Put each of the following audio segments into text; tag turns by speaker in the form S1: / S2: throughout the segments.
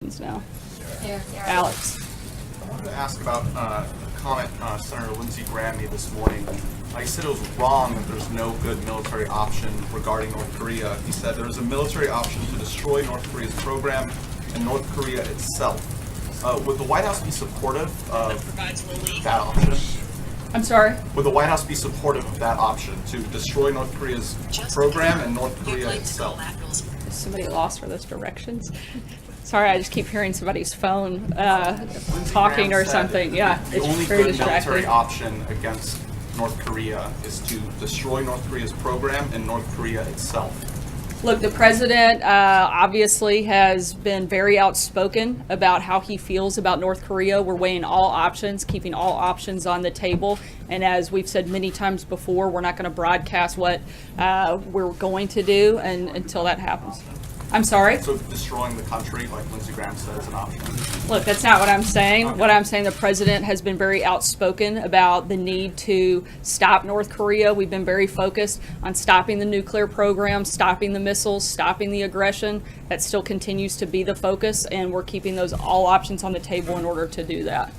S1: now. Alex.
S2: I wanted to ask about a comment Senator Lindsey Graham made this morning. He said it was wrong that there's no good military option regarding North Korea. He said there's a military option to destroy North Korea's program and North Korea itself. Would the White House be supportive of that option?
S1: I'm sorry?
S2: Would the White House be supportive of that option to destroy North Korea's program and North Korea itself?
S1: Is somebody lost for those directions? Sorry, I just keep hearing somebody's phone talking or something. Yeah,
S2: the
S1: it's
S2: only
S1: very
S2: good
S1: distracting.
S2: military option against North Korea is to destroy North Korea's program and North Korea itself.
S1: Look, the president obviously has been very outspoken about how he feels about North Korea. We're weighing all options, keeping all options on the table. And as we've said many times before, we're not going to broadcast what we're going to do until that happens. I'm sorry?
S2: So destroying the country, like Lindsey Graham said, is an option.
S1: Look, that's not what I'm saying. Okay. What I'm saying, the president has been very outspoken about the need to stop North Korea. We've been very focused on stopping the nuclear program, stopping the missiles, stopping the aggression. That still continues to be the focus, and we're keeping those all options on the table in order to do that.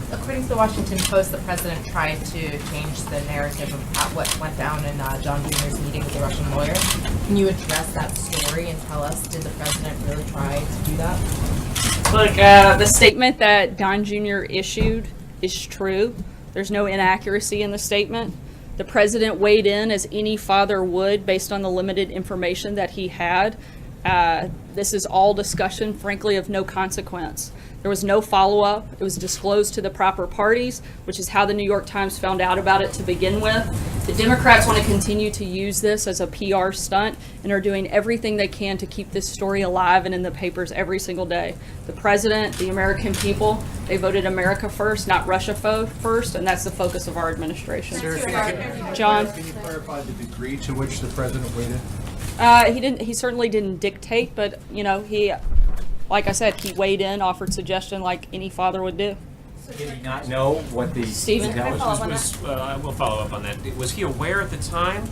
S3: According to the Washington Post, the president tried to change the narrative of what went down in John Jr.'s meeting with the Russian lawyer. Can you address that story and tell us, did the president really try to do that?
S1: Look, the statement that Don Jr. issued is true. There's no inaccuracy in the statement. The president weighed in as any father would based on the limited information that he had. This is all discussion, frankly, of no consequence. There was no follow-up. It was disclosed to the proper parties, which is how the New York Times found out about it to begin with. The Democrats want to continue to use this as a PR stunt and are doing everything they can to keep this story alive and in the papers every single day. The president, the American people, they voted America first, not Russia first, and that's the focus of our administration. John?
S4: Can you clarify the degree to which the president waited?
S1: He certainly didn't dictate, but, you know, like I said, he weighed in, offered suggestion like any father would do.
S5: Did he not know what the
S1: Stephen,
S5: intelligence was?
S6: I will follow up on that. Was he aware at the time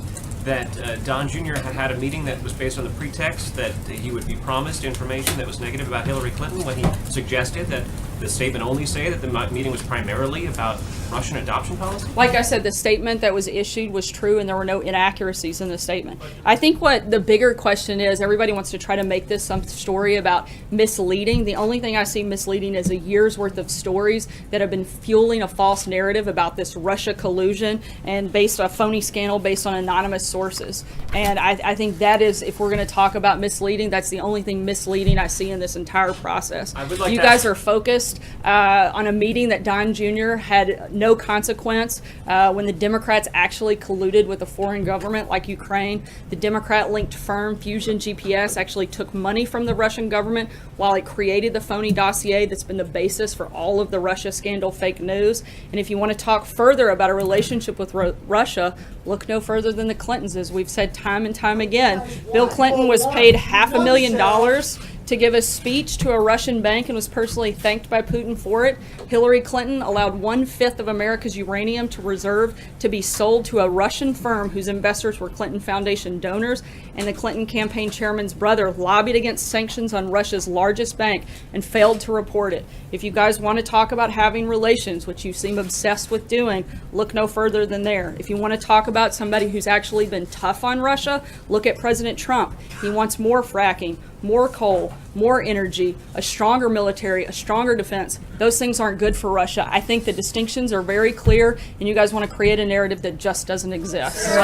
S6: that Don Jr. had a meeting that was based on the pretext that he would be promised information that was negative about Hillary Clinton when he suggested that the statement only say that the meeting was primarily about Russian adoption policy?
S1: Like I said, the statement that was issued was true and there were no inaccuracies in the statement. I think what the bigger question is, everybody wants to try to make this some story about misleading. The only thing I see misleading is a year's worth of stories that have been fueling a false narrative about this Russia collusion and based on a phony scandal based on anonymous sources. And I think that is, if we're going to talk about misleading, that's the only thing misleading I see in this entire process. You guys are focused on a meeting that Don Jr. had no consequence when the Democrats actually colluded with a foreign government like Ukraine. The Democrat-linked firm Fusion GPS actually took money from the Russian government while it created the phony dossier that's been the basis for all of the Russia scandal fake news. And if you want to talk further about a relationship with Russia, look no further than the Clintons. As we've said time and time again, Bill Clinton was paid $500,000 to give a speech to a Russian bank and was personally thanked by Putin for it. Hillary Clinton allowed 1/5 of America's uranium to reserve to be sold to a Russian firm whose investors were Clinton Foundation donors, and the Clinton campaign chairman's brother lobbied against sanctions on Russia's largest bank and failed to report it. If you guys want to talk about having relations, which you seem obsessed with doing, look no further than there. If you want to talk about somebody who's actually been tough on Russia, look at President Trump. He wants more fracking, more coal, more energy, a stronger military, a stronger defense. Those things aren't good for Russia. I think the distinctions are very clear, and you guys want to create a narrative that just doesn't exist.
S5: Hey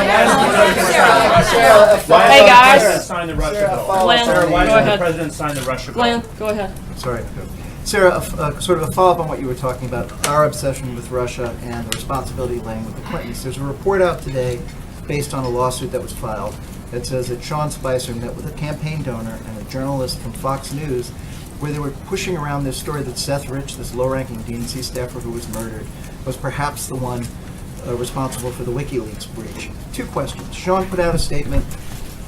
S1: guys.
S5: Sign the Russia bill.
S1: Glenn,
S5: Why
S1: go
S5: did the
S1: ahead.
S5: president sign the Russia bill?
S1: Glenn, go ahead.
S4: Sorry. Sarah, sort of a follow-up on what you were talking about, our obsession with Russia and the responsibility laying with the Clintons. There's a report out today based on a lawsuit that was filed that says that Sean Spicer met with a campaign donor and a journalist from Fox News where they were pushing around this story that Seth Rich, this low-ranking DNC staffer who was murdered, was perhaps the one responsible for the WikiLeaks breach. Two questions. Sean put out a statement.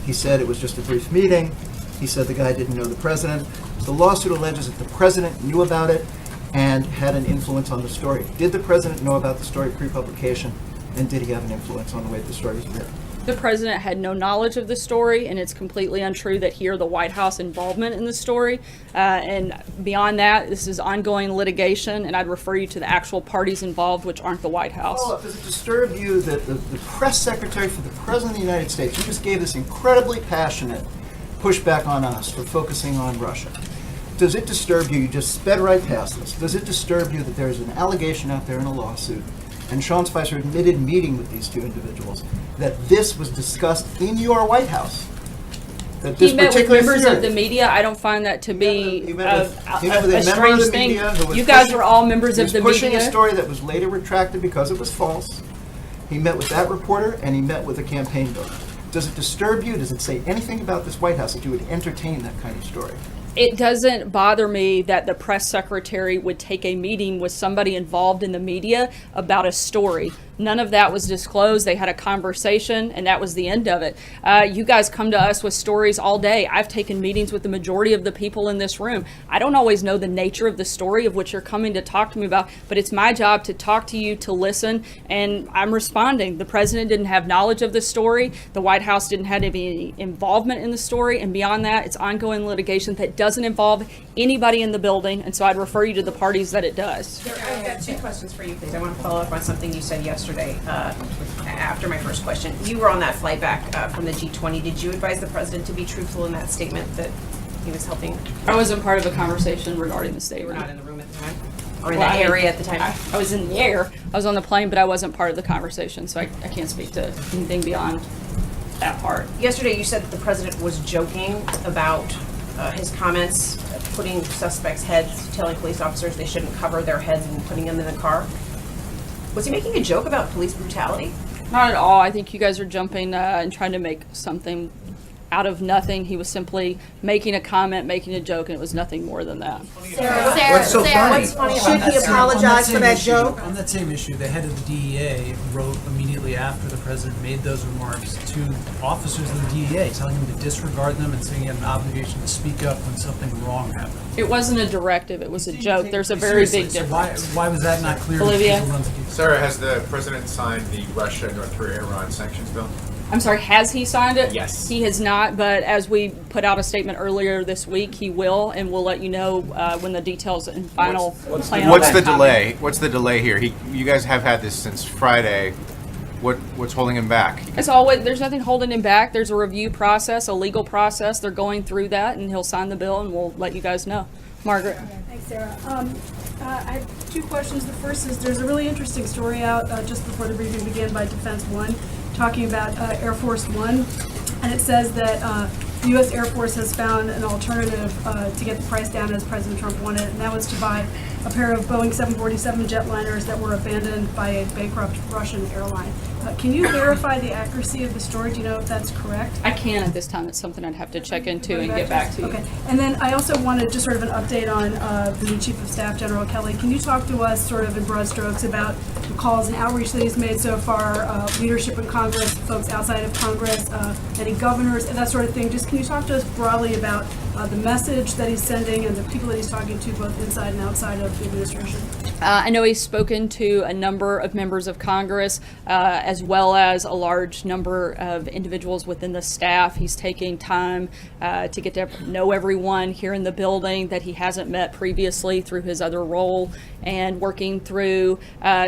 S4: He said it was just a brief meeting. He said the guy didn't know the president. The lawsuit alleges that the president knew about it and had an influence on the story. Did the president know about the story pre-publication, and did he have an influence on the way the story was written?
S1: The president had no knowledge of the story, and it's completely untrue that he or the White House involvement in the story. And beyond that, this is ongoing litigation, and I'd refer you to the actual parties involved, which aren't the White House.
S4: Does it disturb you that the press secretary for the President of the United States, who just gave this incredibly passionate pushback on us for focusing on Russia, does it disturb you, you just sped right past this, does it disturb you that there's an allegation out there in a lawsuit, and Sean Spicer admitted meeting with these two individuals, that this was discussed in your White House? That this
S1: He met with
S4: particular
S1: members
S4: theory-
S1: of the media. I don't find that to be
S4: He met with
S1: a
S4: a member of
S1: strange
S4: the
S1: thing.
S4: media who was
S1: You guys
S4: pushing-
S1: were all members
S4: he
S1: of
S4: was
S1: the
S4: pushing a
S1: media.
S4: story that was later retracted because it was false. He met with that reporter, and he met with a campaign builder. Does it disturb you? Does it say anything about this White House that you would entertain that kind of story?
S1: It doesn't bother me that the press secretary would take a meeting with somebody involved in the media about a story. None of that was disclosed. They had a conversation, and that was the end of it. You guys come to us with stories all day. I've taken meetings with the majority of the people in this room. I don't always know the nature of the story of which you're coming to talk to me about, but it's my job to talk to you, to listen, and I'm responding. The president didn't have knowledge of the story. The White House didn't have any involvement in the story, and beyond that, it's ongoing litigation that doesn't involve anybody in the building, and so I'd refer you to the parties that it does.
S7: I've got two questions for you, please. I want to follow up on something you said yesterday after my first question. You were on that flight back from the G20. Did you advise the president to be truthful in that statement that he was helping?
S1: I wasn't part of a conversation regarding the
S7: You were
S1: statement.
S7: not in the room at the time? Or in
S1: Well,
S7: that
S1: I mean,
S7: area at the time?
S1: I was in the air. I was on the plane, but I wasn't part of the conversation, so I can't speak to anything beyond that part.
S7: Yesterday, you said that the president was joking about his comments, putting suspects' heads, telling police officers they shouldn't cover their heads and putting them in the car. Was he making a joke about police brutality?
S1: Not at all. I think you guys are jumping and trying to make something out of nothing. He was simply making a comment, making a joke, and it was nothing more than that.
S8: What's so funny?
S7: What's funny about
S8: Should
S7: that?
S8: he apologize for that
S9: issue,
S8: joke?
S9: On that same issue, the head of the DEA wrote immediately after the president made those remarks to officers of the DEA, telling them to disregard them and saying he had an obligation to speak up when something wrong happened.
S1: It wasn't a directive. It was a joke. There's a very big
S9: Seriously, so
S1: difference.
S9: why was that not clear? to
S1: Olivia?
S9: people on the DEA?
S10: Sarah, has the president signed the Russia, North Korea, Iran sanctions bill?
S1: I'm sorry, has he signed it?
S10: Yes.
S1: He has not, but as we put out a statement earlier this week, he will, and we'll let you know when the details and final plan.
S10: What's
S1: on
S10: the
S1: that come.
S10: delay? What's the delay here? You guys have had this since Friday. What's holding him back?
S1: It's always, there's nothing holding him back. There's a review process, a legal process. They're going through that, and he'll sign the bill, and we'll let you guys know. Margaret.
S11: Thanks, Sarah. I have two questions. The first is there's a really interesting story out just before the briefing began by Defense One talking about Air Force One, and it says that the U.S. Air Force has found an alternative to get the price down as President Trump wanted, and that was to buy a pair of Boeing 747 jetliners that were abandoned by a bankrupt Russian airline. Can you verify the accuracy of the story? Do you know if that's correct?
S1: I can at this time. It's something I'd have to check into and get back to you.
S11: Okay. And then I also wanted just sort of an update on the new Chief of Staff, General Kelly. Can you talk to us sort of in broad strokes about the calls and outreach that he's made so far, leadership in Congress, folks outside of Congress, any governors, and that sort of thing? Just can you talk to us broadly about the message that he's sending and the people that he's talking to both inside and outside of the administration?
S1: I know he's spoken to a number of members of Congress, as well as a large number of individuals within the staff. He's taking time to get to know everyone here in the building that he hasn't met previously through his other role, and working through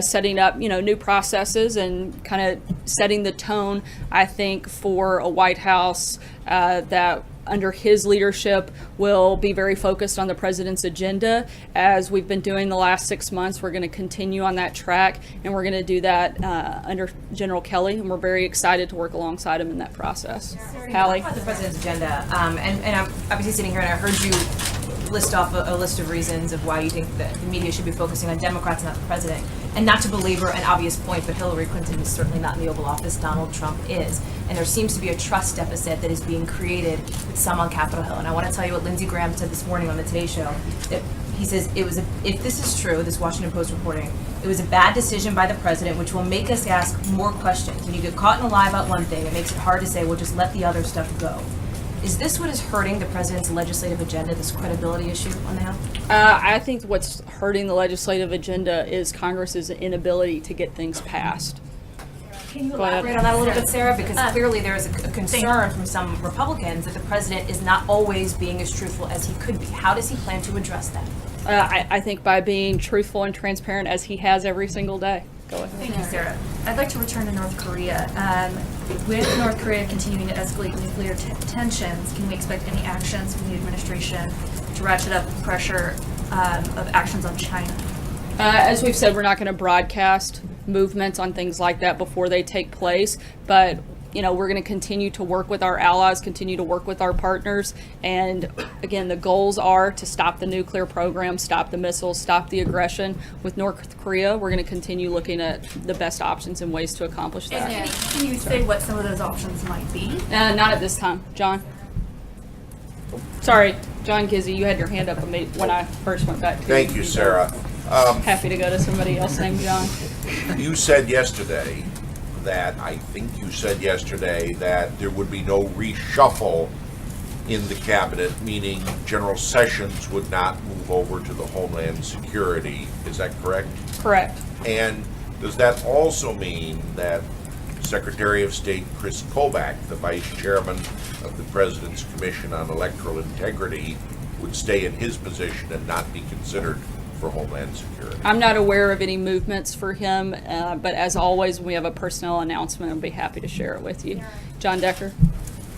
S1: setting up, new processes and kind of setting the tone, I think, for a White House that under his leadership will be very focused on the president's agenda. As we've been doing the last 6 months, we're going to continue on that track, and we're going to do that under General Kelly, and we're very excited to work alongside him in that process. Hallie?
S7: About the president's agenda, and I'm obviously sitting here and I heard you list off a list of reasons of why you think that the media should be focusing on Democrats, not the president. And not to belabor an obvious point, but Hillary Clinton is certainly not in the Oval Office. Donald Trump is. And there seems to be a trust deficit that is being created with some on Capitol Hill. And I want to tell you what Lindsey Graham said this morning on the Today Show. That he says if this is true, this Washington Post reporting, it was a bad decision by the president, which will make us ask more questions. When you get caught in a lie about one thing, it makes it hard to say, well, just let the other stuff go. Is this what is hurting the president's legislative agenda, this credibility issue on the Hill?
S1: I think what's hurting the legislative agenda is Congress's inability to get things passed.
S7: Can you
S1: Go ahead.
S7: elaborate on that a little bit, Sarah? Because clearly there is a concern from some Republicans that the president is not always being as truthful as he could be. How does he plan to address that?
S1: I think by being truthful and transparent as he has every single day. Go ahead.
S12: Thank you, Sarah. I'd like to return to North Korea. With North Korea continuing to escalate nuclear tensions, can we expect any actions from the administration to ratchet up pressure of actions on China?
S1: As we've said, we're not going to broadcast movements on things like that before they take place, but we're going to continue to work with our allies, continue to work with our partners, and again, the goals are to stop the nuclear program, stop the missiles, stop the aggression. With North Korea, we're going to continue looking at the best options and ways to accomplish that.
S12: And can you say what some of those options might be?
S1: Not at this time. John? Sorry, John Gizzy, you had your hand up when I first went back to you.
S13: Thank you, Sarah.
S1: Happy to go to somebody else named John.
S13: You said yesterday I think you said yesterday that there would be no reshuffle in the cabinet, meaning General Sessions would not move over to the Homeland Security. Is that correct?
S1: Correct.
S13: And does that also mean that Secretary of State Chris Kobach, the Vice Chairman of the President's Commission on Electoral Integrity, would stay in his position and not be considered for Homeland Security?
S1: I'm not aware of any movements for him, but as always, when we have a personnel announcement, I'll be happy to share it with you. John Decker?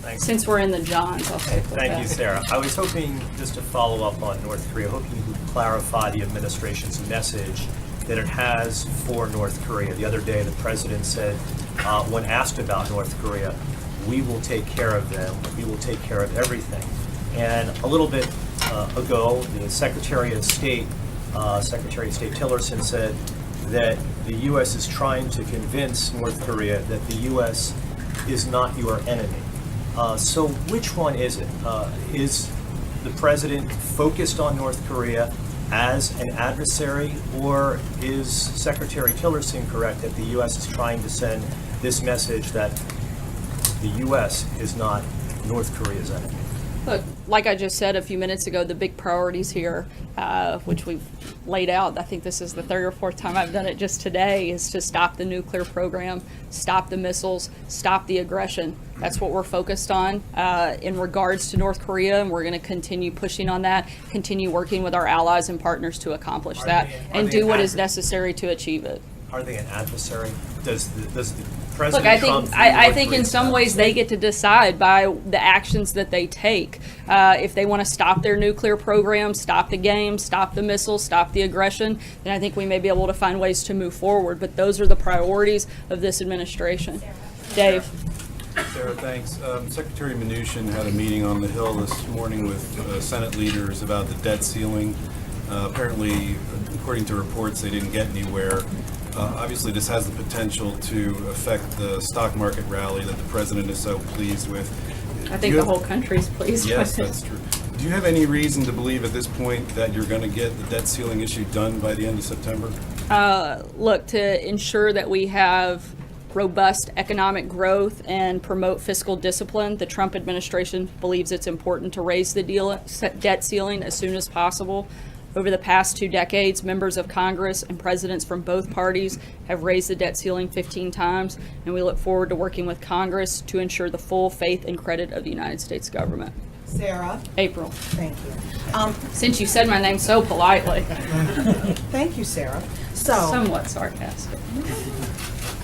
S5: Thanks.
S1: Since we're in the Johns, I'll take with
S5: Thank
S1: that.
S5: you, Sarah. I was hoping just to follow up on North Korea, hoping you could clarify the administration's message that it has for North Korea. The other day, the president said, when asked about North Korea, we will take care of them, we will take care of everything. And a little bit ago, the Secretary of State Tillerson said that the U.S. is trying to convince North Korea that the U.S. is not your enemy. So which one is it? Is the president focused on North Korea as an adversary, or is Secretary Tillerson correct that the U.S. is trying to send this message that the U.S. is not North Korea's enemy?
S1: Look, like I just said a few minutes ago, the big priorities here, which we've laid out, I think this is the third or fourth time I've done it just today, is to stop the nuclear program, stop the missiles, stop the aggression. That's what we're focused on in regards to North Korea, and we're going to continue pushing on that, continue working with our allies and partners to accomplish that, and do what is necessary to achieve it.
S5: Are they an adversary? Does the
S1: Look,
S5: President Trump
S1: I think in some ways they get to decide by the actions that they take. If they want to stop their nuclear program, stop the game, stop the missiles, stop the aggression, then I think we may be able to find ways to move forward. But those are the priorities of this administration. Dave.
S14: Sarah, thanks. Secretary Mnuchin had a meeting on the Hill this morning with Senate leaders about the debt ceiling. Apparently, according to reports, they didn't get anywhere. Obviously, this has the potential to affect the stock market rally that the president is so pleased with.
S1: I think the whole country's pleased
S14: yes,
S1: with it.
S14: Yes, that's true. Do you have any reason to believe at this point that you're going to get the debt ceiling issue done by the end of September?
S1: Look, to ensure that we have robust economic growth and promote fiscal discipline, the Trump administration believes it's important to raise the debt ceiling as soon as possible. Over the past 2 decades, members of Congress and presidents from both parties have raised the debt ceiling 15 times, and we look forward to working with Congress to ensure the full faith and credit of the United States government.
S8: Sarah.
S1: April.
S8: Thank you.
S1: Since you said my name so politely.
S8: Thank you, Sarah. So.
S1: Somewhat sarcastic.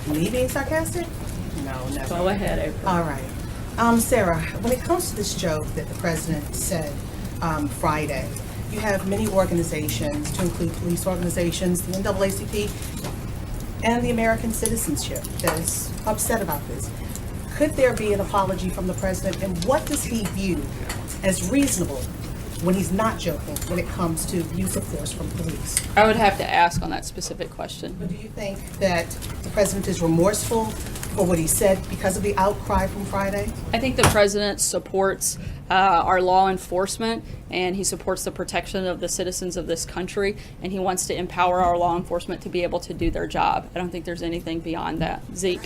S8: Me being sarcastic? No, never.
S1: Go ahead, April.
S8: All right. Sarah, when it comes to this joke that the president said Friday, you have many organizations, to include police organizations, the NAACP, and the American Citizenship that is upset about this. Could there be an apology from the president, and what does he view as reasonable when he's not joking when it comes to use of force from police?
S1: I would have to ask on that specific question.
S8: But do you think that the president is remorseful for what he said because of the outcry from Friday?
S1: I think the president supports our law enforcement, and he supports the protection of the citizens of this country, and he wants to empower our law enforcement to be able to do their job. I don't think there's anything beyond that. Zeke.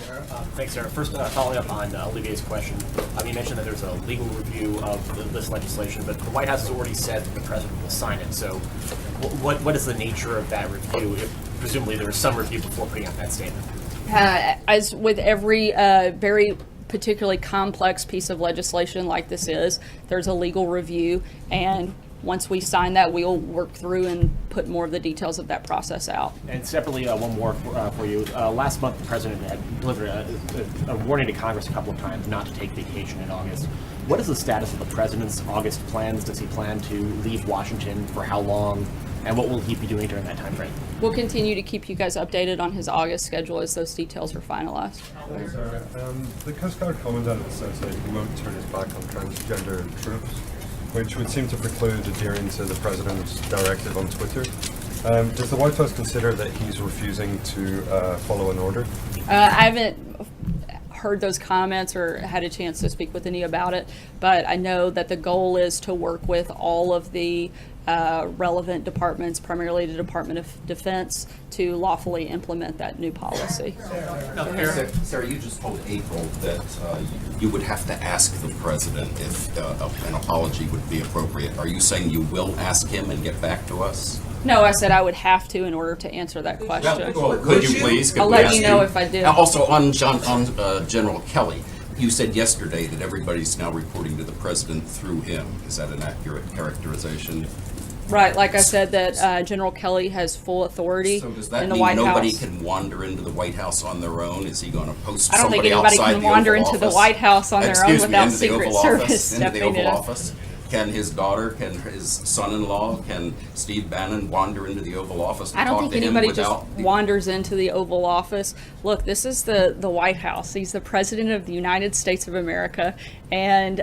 S15: Thanks, Sarah. First, following up on Olivier's question, you mentioned that there's a legal review of this legislation, but the White House has already said that the president will sign it. So what is the nature of that review? If presumably there was some review before putting out that statement.
S1: As with every very particularly complex piece of legislation like this is, there's a legal review, and once we sign that, we'll work through and put more of the details of that process out.
S15: And separately, one more for you. Last month, the president had delivered a warning to Congress a couple of times not to take vacation in August. What is the status of the president's August plans? Does he plan to leave Washington? For how long? And what will he be doing during that time frame?
S1: We'll continue to keep you guys updated on his August schedule as those details are finalized.
S16: The Coast Guard Commandant says that he won't turn his back on transgender troops, which would seem to preclude adhering to the president's directive on Twitter. Does the White House consider that he's refusing to follow an order?
S1: I haven't heard those comments or had a chance to speak with any about it, but I know that the goal is to work with all of the relevant departments, primarily the Department of Defense, to lawfully implement that new policy.
S17: Sarah, you just told April that you would have to ask the president if an apology would be appropriate. Are you saying you will ask him and get back to us?
S1: No, I said I would have to in order to answer that question.
S17: Well, could you please?
S1: I'll let you know if I do.
S17: Also, on General Kelly, you said yesterday that everybody's now reporting to the president through him. Is that an accurate characterization?
S1: Right, like I said, that General Kelly has full authority
S17: So does that
S1: in the
S17: mean
S1: White
S17: nobody
S1: House.
S17: can wander into the White House on their own? Is he going to post
S1: I don't think
S17: somebody
S1: anybody
S17: outside
S1: can
S17: the
S1: wander
S17: Oval
S1: into the
S17: Office?
S1: White House on their own
S17: Excuse me,
S1: without
S17: into the
S1: Secret
S17: Oval
S1: Service
S17: Office, into the
S1: stepping in.
S17: Oval Office? Can his daughter, can his son-in-law, can Steve Bannon wander into the Oval Office to
S1: I don't
S17: talk
S1: think
S17: to him
S1: anybody just
S17: without the-
S1: wanders into the Oval Office. Look, this is the White House. He's the President of the United States of America, and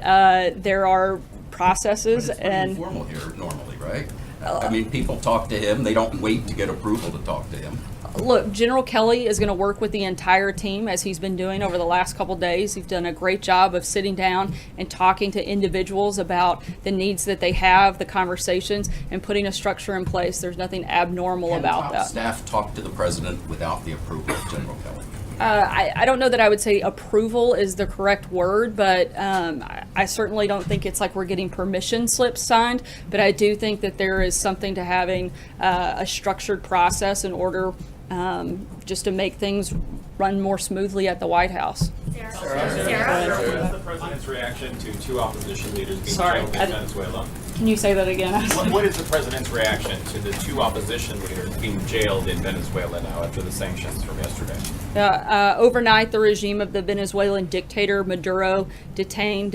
S1: there are processes
S17: But it's pretty
S1: and
S17: informal here normally, right? I mean, people talk to him. They don't wait to get approval to talk to him.
S1: look, General Kelly is going to work with the entire team as he's been doing over the last couple days. He's done a great job of sitting down and talking to individuals about the needs that they have, the conversations, and putting a structure in place. There's nothing abnormal
S17: Can
S1: about
S17: top
S1: that.
S17: staff talk to the president without the approval of General Kelly?
S1: I don't know that I would say approval is the correct word, but I certainly don't think it's like we're getting permission slips signed. But I do think that there is something to having a structured process in order just to make things run more smoothly at the White House.
S18: What is the president's reaction to two opposition leaders being jailed in Venezuela?
S1: Can you say that again?
S18: What is the president's reaction to the two opposition leaders being jailed in Venezuela now after the sanctions from yesterday?
S1: Overnight, the regime of the Venezuelan dictator Maduro detained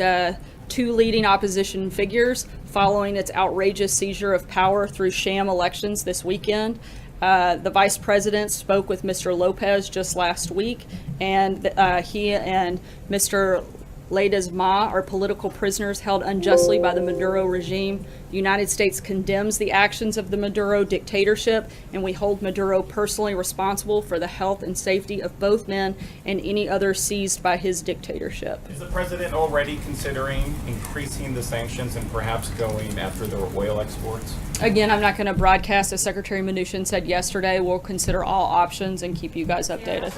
S1: two leading opposition figures following its outrageous seizure of power through sham elections this weekend. The vice president spoke with Mr. Lopez just last week, and he and Mr. Ledesma are political prisoners held unjustly by the Maduro regime. The United States condemns the actions of the Maduro dictatorship, and we hold Maduro personally responsible for the health and safety of both men and any others seized by his dictatorship.
S18: Is the president already considering increasing the sanctions and perhaps going after their oil exports?
S1: Again, I'm not going to broadcast, as Secretary Mnuchin said yesterday. We'll consider all options and keep you guys updated.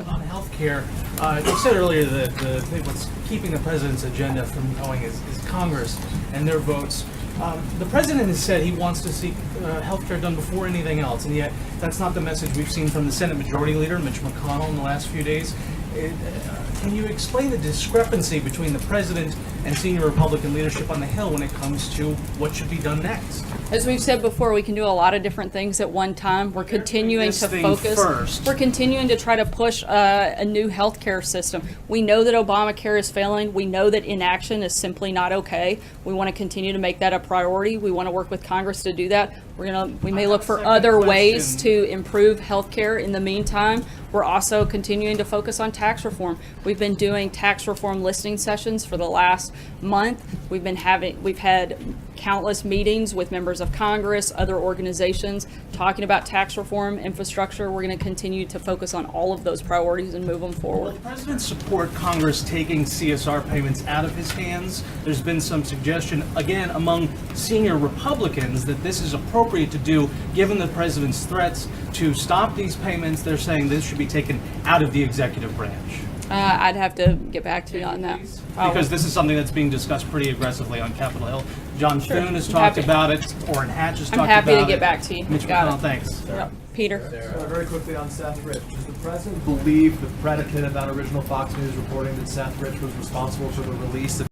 S9: On healthcare, you said earlier that what's keeping the president's agenda from going is Congress and their votes. The president has said he wants to see healthcare done before anything else, and yet that's not the message we've seen from the Senate Majority Leader, Mitch McConnell, in the last few days. Can you explain the discrepancy between the president and senior Republican leadership on the Hill when it comes to what should be done next?
S1: As we've said before, we can do a lot of different things at one time. We're continuing to focus.
S9: First.
S1: We're continuing to try to push a new healthcare system. We know that Obamacare is failing. We know that inaction is simply not okay. We want to continue to make that a priority. We want to work with Congress to do that. We may look for other ways to improve healthcare in the meantime. We're also continuing to focus on tax reform. We've been doing tax reform listening sessions for the last month. We've had countless meetings with members of Congress, other organizations, talking about tax reform, infrastructure. We're going to continue to focus on all of those priorities and move them forward.
S9: Will the president support Congress taking CSR payments out of his hands? There's been some suggestion, again, among senior Republicans that this is appropriate to do given the president's threats to stop these payments. They're saying this should be taken out of the executive branch.
S1: I'd have to get back to you on that.
S9: Because this is something that's being discussed pretty aggressively on Capitol Hill. John
S1: Sure.
S9: Thune has
S1: I'm
S9: talked
S1: happy.
S9: about it. Orrin Hatch has
S1: I'm
S9: talked about it.
S1: happy to get back to you.
S9: Mitch
S1: Got
S9: McConnell,
S1: it.
S9: thanks.
S1: Yep. Peter?
S19: Very quickly on Seth Rich. Does the president believe the predicate of that original Fox News reporting that Seth Rich was responsible for the release of